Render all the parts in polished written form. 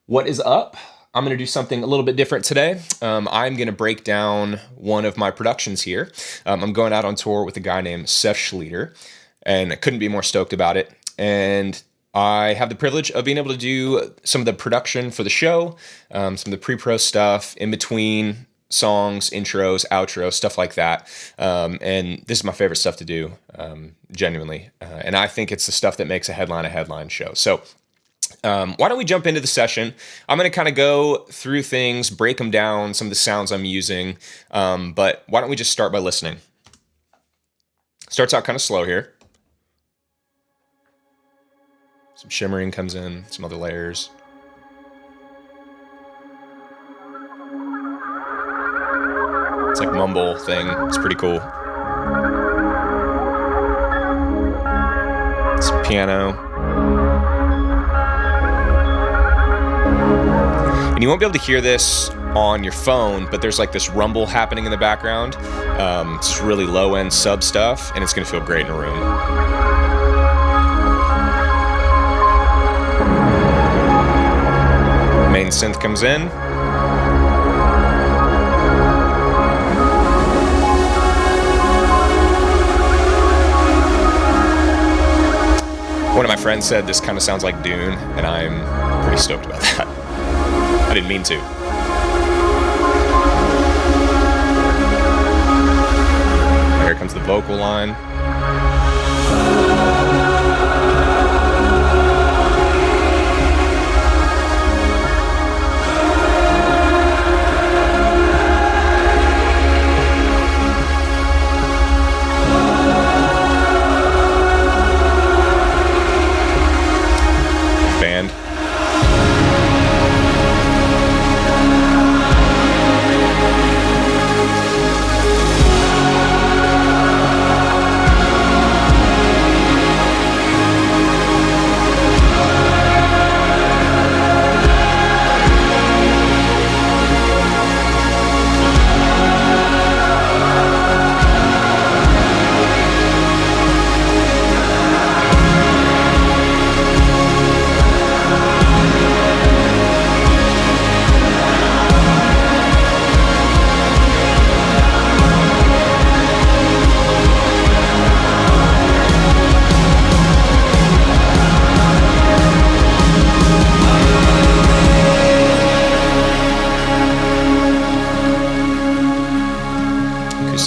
What is up? I'm going to do something a little bit different today. I'm going to break down one of my productions here. I'm going out on tour with a guy named Seph Schlueter, and I couldn't be more stoked about it. And I have the privilege of being able to do some of the production for the show, some of the pre-pro stuff in between songs, intros, outros, stuff like that. And this is my favorite stuff to do, genuinely. And I think it's the stuff that makes a headline show. So why don't we jump into the session? I'm going to kind of go through things, break them down, some of the sounds I'm using, but why don't we just start by listening? Starts out kind of slow here. Some shimmering comes in, some other layers. It's like mumble thing. It's pretty cool. Some piano. And you won't be able to hear this on your phone, but there's like this rumble happening in the background. It's really low-end sub stuff, and it's going to feel great in a room. Main synth comes in. One of my friends said this kind of sounds like Dune, and I'm pretty stoked about that. I didn't mean to. Here comes the vocal line. Band.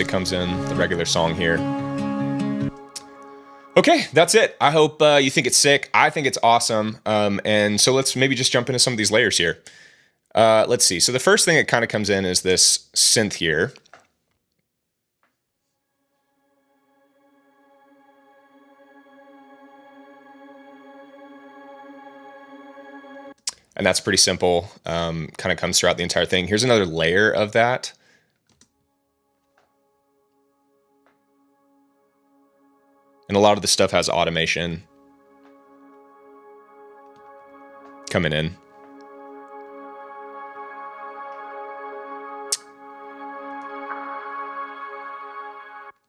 Comes in the regular song here. Okay, that's it. I hope you think it's sick. I think it's awesome. And so let's maybe just jump into some of these layers here. Let's see. So the first thing that kind of comes in is this synth here. And that's pretty simple. Kind of comes throughout the entire thing. Here's another layer of that. And a lot of the stuff has automation coming in.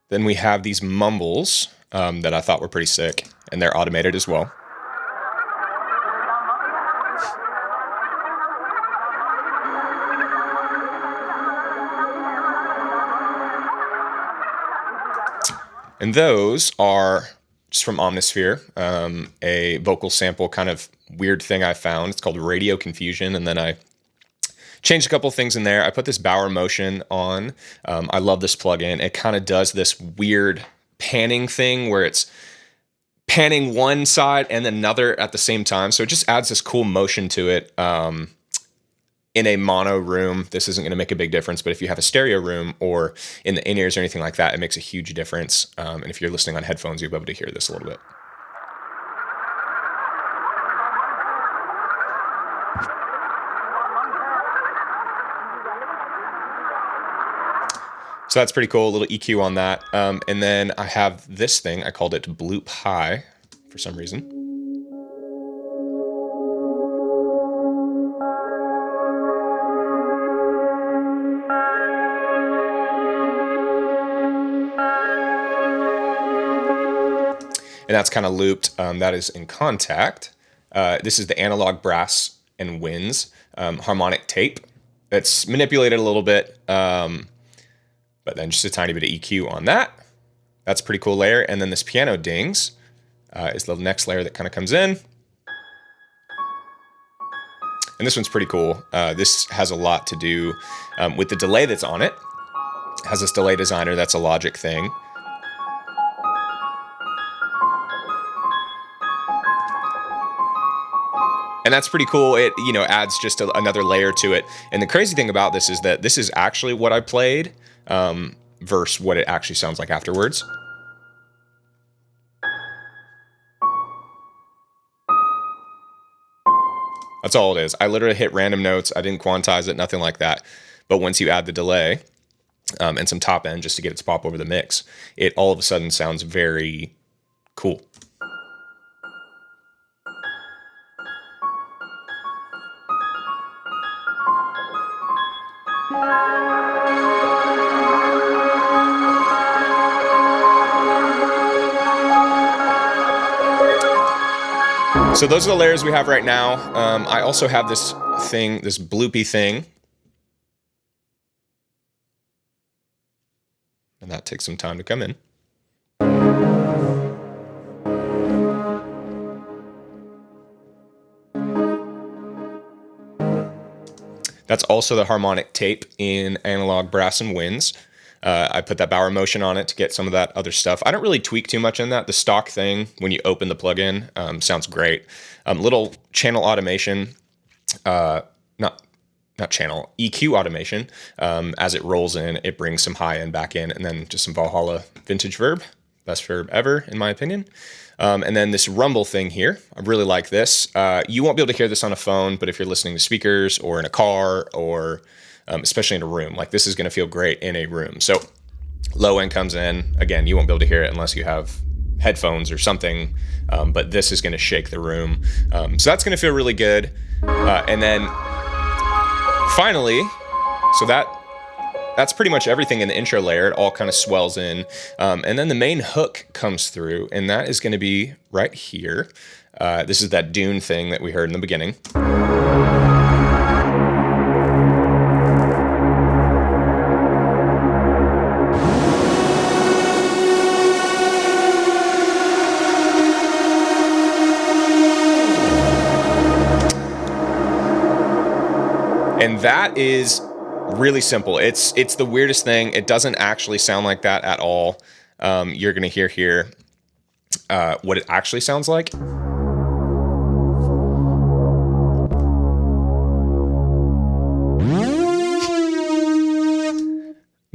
Then we have these mumbles that I thought were pretty sick, and they're automated as well. And those are just from Omnisphere, a vocal sample kind of weird thing I found. It's called Radio Confusion, and then I changed a couple things in there. I put this Bower Motion on. I love this plugin. It kind of does this weird panning thing where it's panning one side and another at the same time. So it just adds this cool motion to it. In a mono room, this isn't going to make a big difference, but if you have a stereo room or in the in-ears or anything like that, it makes a huge difference. And if you're listening on headphones, you'll be able to hear this a little bit. So that's pretty cool, a little EQ on that. And then I have this thing, I called it Bloop High for some reason. and that's kind of looped. That is in Contact. This is the analog brass and winds harmonic tape that's manipulated a little bit, but then just a tiny bit of EQ on that. That's a pretty cool layer. And then this piano dings is the next layer that kind of comes in. And this one's pretty cool. This has a lot to do with the delay that's on it. It has this delay designer that's a Logic thing. And that's pretty cool. It, adds just another layer to it. And the crazy thing about this is that this is actually what I played versus what it actually sounds like afterwards. That's all it is. I literally hit random notes. I didn't quantize it, nothing like that. But once you add the delay and some top end just to get it to pop over the mix, it all of a sudden sounds very cool. So those are the layers we have right now. I also have this bloopy thing. And that takes some time to come in. That's also the harmonic tape in analog brass and winds. I put that Bauer motion on it to get some of that other stuff. I don't really tweak too much in that. The stock thing, when you open the plugin, sounds great. Little channel automation, not channel, EQ automation. As it rolls in, it brings some high end back in, and then just some Valhalla vintage verb. Best verb ever, in my opinion. And then this rumble thing here, I really like this. You won't be able to hear this on a phone, but if you're listening to speakers or in a car or especially in a room, like this is going to feel great in a room. So low end comes in. Again, you won't be able to hear it unless you have headphones or something, but this is going to shake the room. So that's going to feel really good. And then finally, so that's pretty much everything in the intro layer. It all kind of swells in. And then the main hook comes through, and that is going to be right here. This is that Dune thing that we heard in the beginning. And that is really simple. It's the weirdest thing. It doesn't actually sound like that at all. You're going to hear here what it actually sounds like.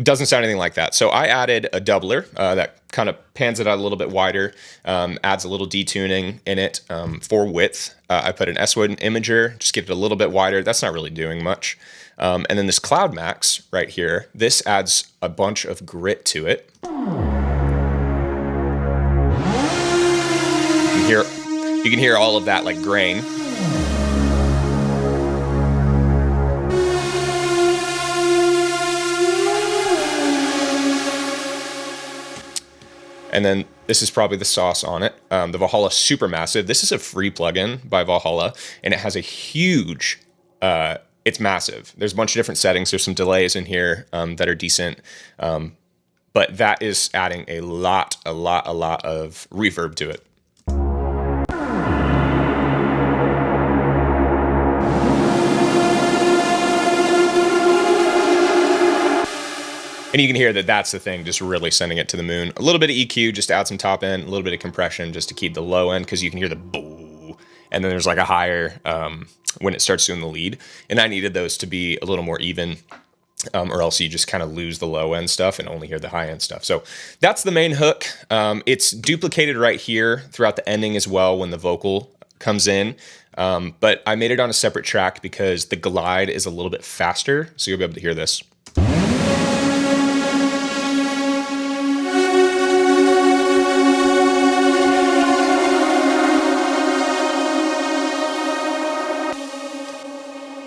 Doesn't sound anything like that. So I added a doubler that kind of pans it out a little bit wider, adds a little detuning in it for width. I put an S-Wood imager, just get it a little bit wider. That's not really doing much. And then this Cloud Max right here, this adds a bunch of grit to it. You can hear all of that like grain. And then this is probably the sauce on it. The Valhalla Supermassive. This is a free plugin by Valhalla, and it has a huge, it's massive. There's a bunch of different settings. There's some delays in here that are decent. But that is adding a lot of reverb to it. And you can hear that that's the thing, just really sending it to the moon. A little bit of EQ just to add some top end, a little bit of compression just to keep the low end, because you can hear the boo. And then there's like a higher when it starts doing the lead. And I needed those to be a little more even, or else you just kind of lose the low end stuff and only hear the high end stuff. So that's the main hook. It's duplicated right here throughout the ending as well when the vocal comes in. But I made it on a separate track because the glide is a little bit faster. So you'll be able to hear this.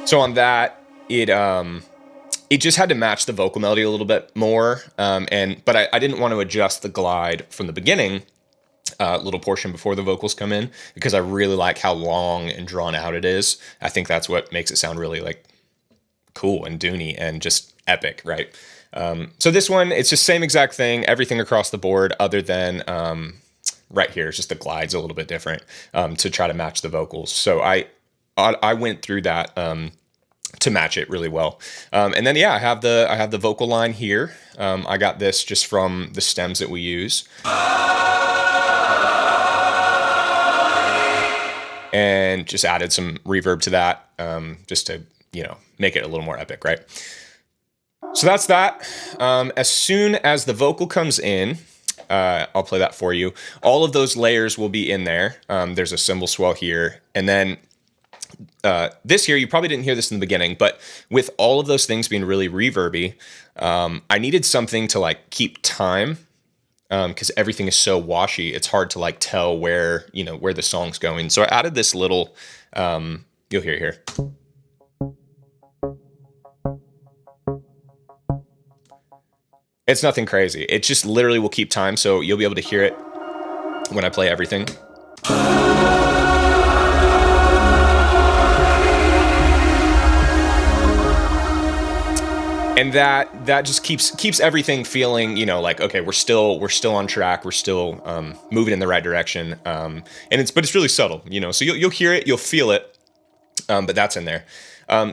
So on that, it just had to match the vocal melody a little bit more, but I didn't want to adjust the glide from the beginning little portion before the vocals come in, because I really like how long and drawn out it is. I think that's what makes it sound really like cool and doony and just epic, right? So this one, it's just same exact thing, everything across the board, other than right here, it's just the glide's a little bit different to try to match the vocals. So I went through that to match it really well. And then I have the vocal line here. I got this just from the stems that we use. And just added some reverb to that, just to, make it a little more epic, right? So that's that. As soon as the vocal comes in, I'll play that for you. All of those layers will be in there. There's a cymbal swell here. And then this here, you probably didn't hear this in the beginning, but with all of those things being really reverby, I needed something to like keep time. Because everything is so washy, it's hard to like tell where the song's going. So I added this little, you'll hear it here. It's nothing crazy. It just literally will keep time, so you'll be able to hear it when I play everything. And that just keeps everything feeling, like, okay, we're still on track, we're still moving in the right direction, but it's really subtle, So you'll hear it, you'll feel it, but that's in there.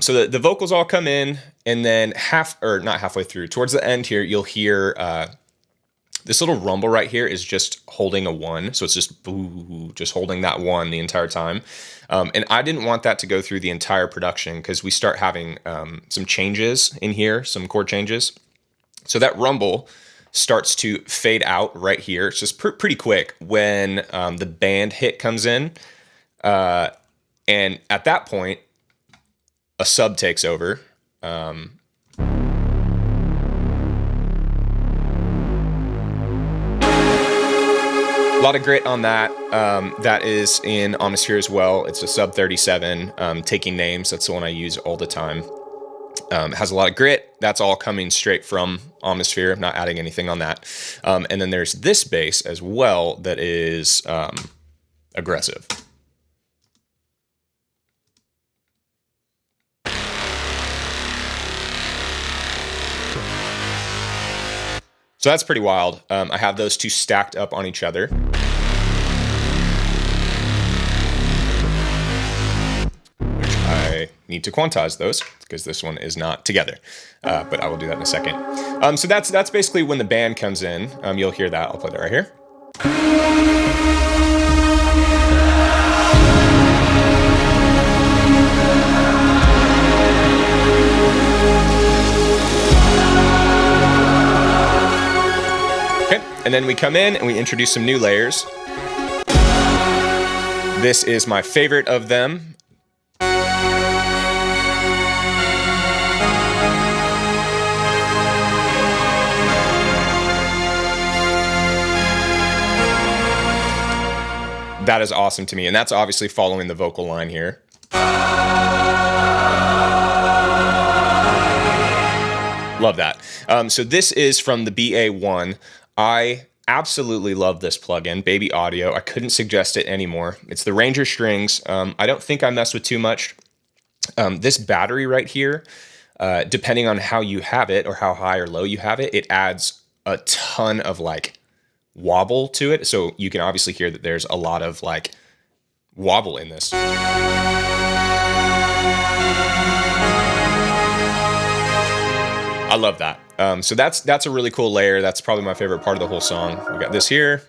So the vocals all come in, and then not halfway through, towards the end here, you'll hear this little rumble right here is just holding a 1, so it's just boo, just holding that 1 the entire time. And I didn't want that to go through the entire production, because we start having some changes in here, some chord changes. So that rumble starts to fade out right here. It's just pretty quick when the band hit comes in. And at that point, a sub takes over. A lot of grit on that. That is in Omnisphere as well. It's a sub 37, taking names. That's the one I use all the time. Has a lot of grit. That's all coming straight from Omnisphere. I'm not adding anything on that. And then there's this bass as well that is aggressive. So that's pretty wild. I have those two stacked up on each other. Which I need to quantize those, because this one is not together. But I will do that in a second. So that's basically when the band comes in. You'll hear that. I'll play that right here. And then we come in and we introduce some new layers. This is my favorite of them. That is awesome to me, and that's obviously following the vocal line here. Love that. So this is from the BA1. I absolutely love this plugin, Baby Audio. I couldn't suggest it anymore. It's the Ranger strings. I don't think I mess with too much. This battery right here, depending on how you have it or how high or low you have it, it adds a ton of like wobble to it. So you can obviously hear that there's a lot of like wobble in this. I love that. So that's a really cool layer. That's probably my favorite part of the whole song. We got this here.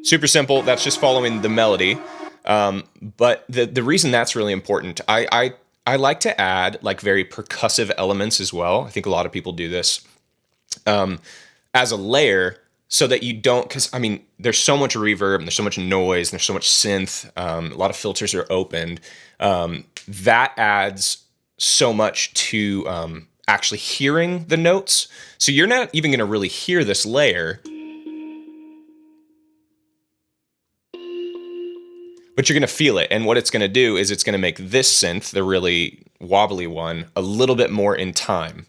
Super simple. That's just following the melody. But the reason that's really important, I like to add like very percussive elements as well. I think a lot of people do this as a layer, so that you don't, because I mean, there's so much reverb and there's so much noise and there's so much synth. A lot of filters are opened. That adds so much to actually hearing the notes. So you're not even going to really hear this layer, but you're going to feel it. And what it's going to do is it's going to make this synth, the really wobbly one, a little bit more in time.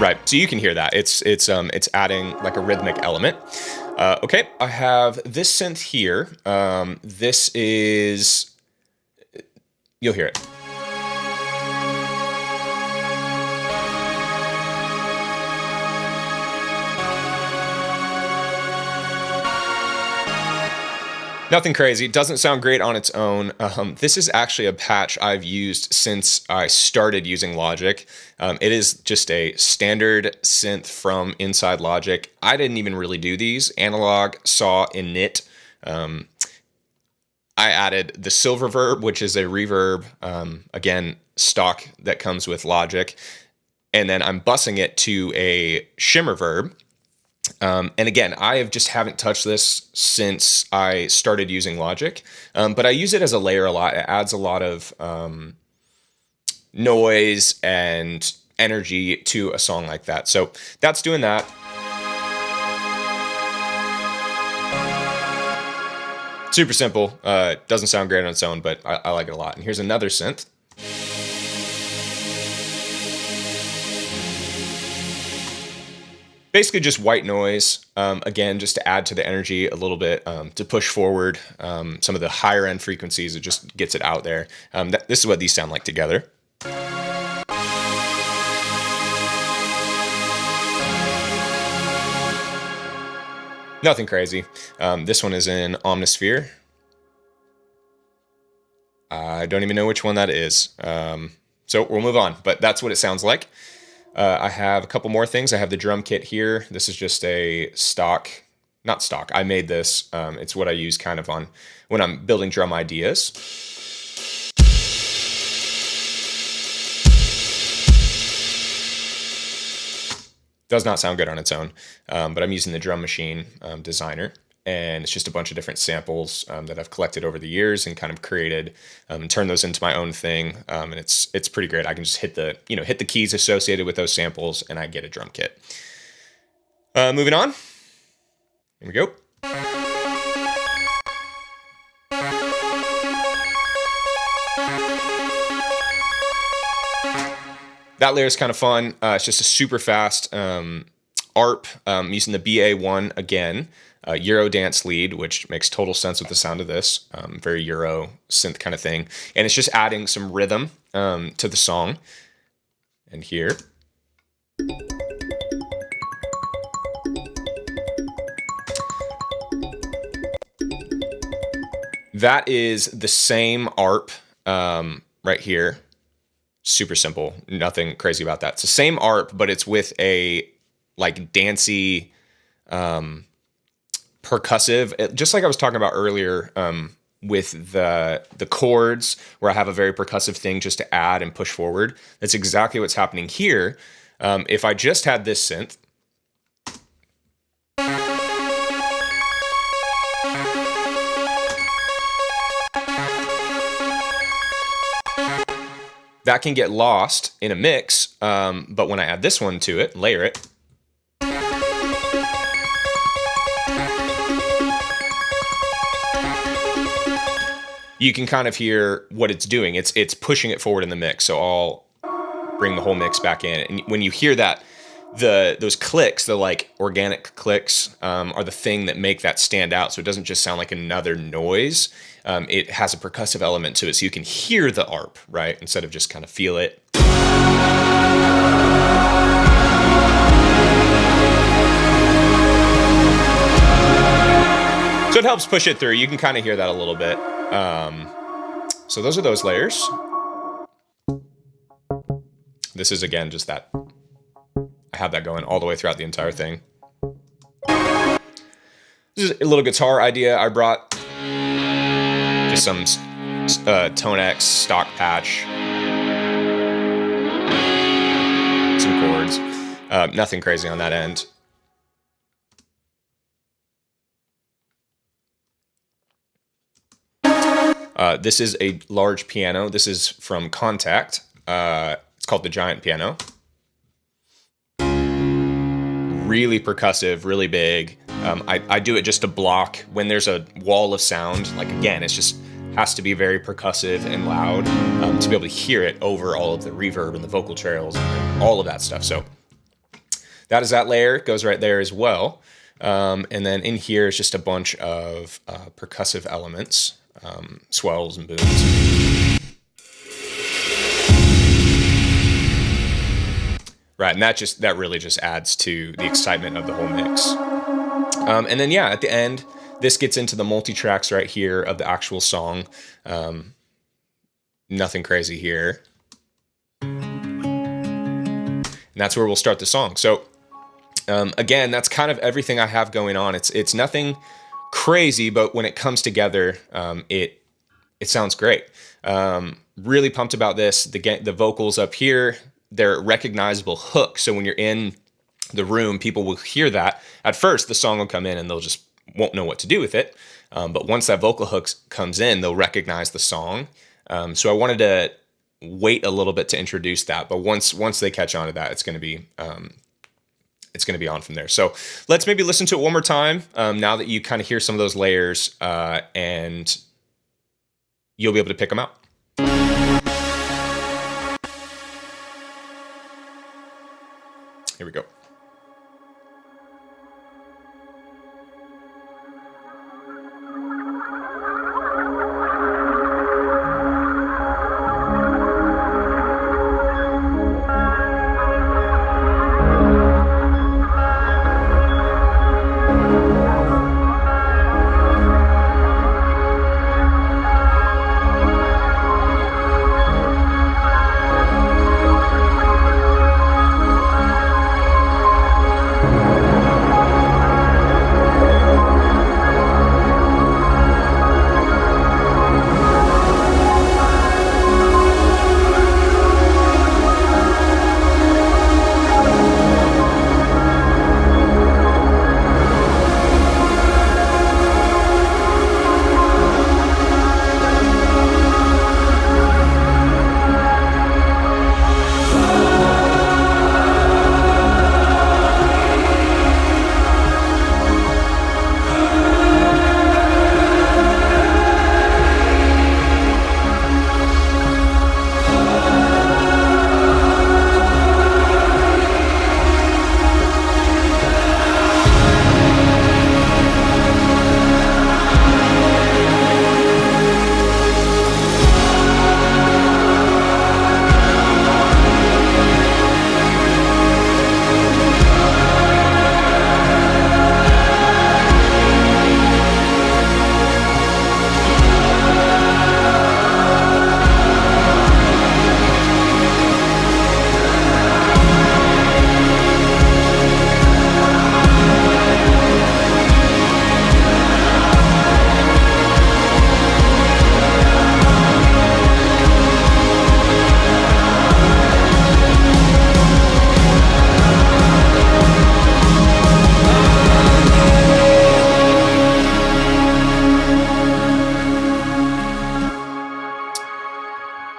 Right, so you can hear that. It's adding like a rhythmic element. Okay, I have this synth here. This is, you'll hear it. Nothing crazy. It doesn't sound great on its own. This is actually a patch I've used since I started using Logic. It is just a standard synth from inside Logic. I didn't even really do these. Analog, saw, init. I added the silver verb, which is a reverb, again, stock that comes with Logic. And then I'm bussing it to a shimmer verb. And again, I just haven't touched this since I started using Logic, but I use it as a layer a lot. It adds a lot of noise and energy to a song like that. So that's doing that. Super simple. Doesn't sound great on its own, but I like it a lot. And here's another synth. Basically just white noise, again, just to add to the energy a little bit, to push forward some of the higher end frequencies. It just gets it out there. This is what these sound like together. Nothing crazy. This one is in Omnisphere. I don't even know which one that is. So we'll move on, but that's what it sounds like. I have a couple more things. I have the drum kit here. This is just a stock, not stock. I made this. It's what I use kind of on when I'm building drum ideas. Does not sound good on its own, but I'm using the Drum Machine Designer. And it's just a bunch of different samples that I've collected over the years and kind of created and turned those into my own thing. And it's pretty great. I can just hit the keys associated with those samples and I get a drum kit. Moving on. Here we go. That layer is kind of fun. It's just a super fast ARP using the BA1 again. Euro dance lead, which makes total sense with the sound of this. Very Euro synth kind of thing. And it's just adding some rhythm to the song. And here. That is the same ARP right here. Super simple. Nothing crazy about that. It's the same ARP, but it's with a like dancey percussive, just like I was talking about earlier with the chords, where I have a very percussive thing just to add and push forward. That's exactly what's happening here. If I just had this synth, that can get lost in a mix, but when I add this one to it, layer it, you can kind of hear what it's doing. It's pushing it forward in the mix. So I'll bring the whole mix back in. And when you hear that, those clicks, the like organic clicks, are the thing that make that stand out. So it doesn't just sound like another noise. It has a percussive element to it. So you can hear the ARP, right? Instead of just kind of feel it. So it helps push it through. You can kind of hear that a little bit. So those are those layers. This is, again, just that. I have that going all the way throughout the entire thing. This is a little guitar idea I brought. Just some Tone X stock patch. Some chords. Nothing crazy on that end. This is a large piano. This is from Contact. It's called the Giant Piano. Really percussive, really big. I do it just to block when there's a wall of sound. Like, again, it's just has to be very percussive and loud to be able to hear it over all of the reverb and the vocal trails and all of that stuff. So that is that layer. It goes right there as well. And then in here is just a bunch of percussive elements, swells and booms. Right, and that really just adds to the excitement of the whole mix. And then at the end, this gets into the multi-tracks right here of the actual song. Nothing crazy here. And that's where we'll start the song. So again, that's kind of everything I have going on. It's nothing crazy, but when it comes together, it sounds great. Really pumped about this. The vocals up here, they're recognizable hooks. So when you're in the room, people will hear that. At first, the song will come in and they'll just won't know what to do with it. But once that vocal hook comes in, they'll recognize the song. So I wanted to wait a little bit to introduce that. But once they catch on to that, it's going to be on from there. So let's maybe listen to it one more time. Now that you kind of hear some of those layers, and you'll be able to pick them out. Here we go.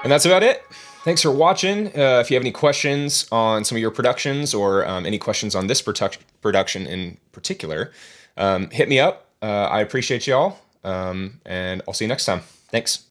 And that's about it. Thanks for watching. If you have any questions on some of your productions or any questions on this production in particular, hit me up. I appreciate y'all, and I'll see you next time. Thanks.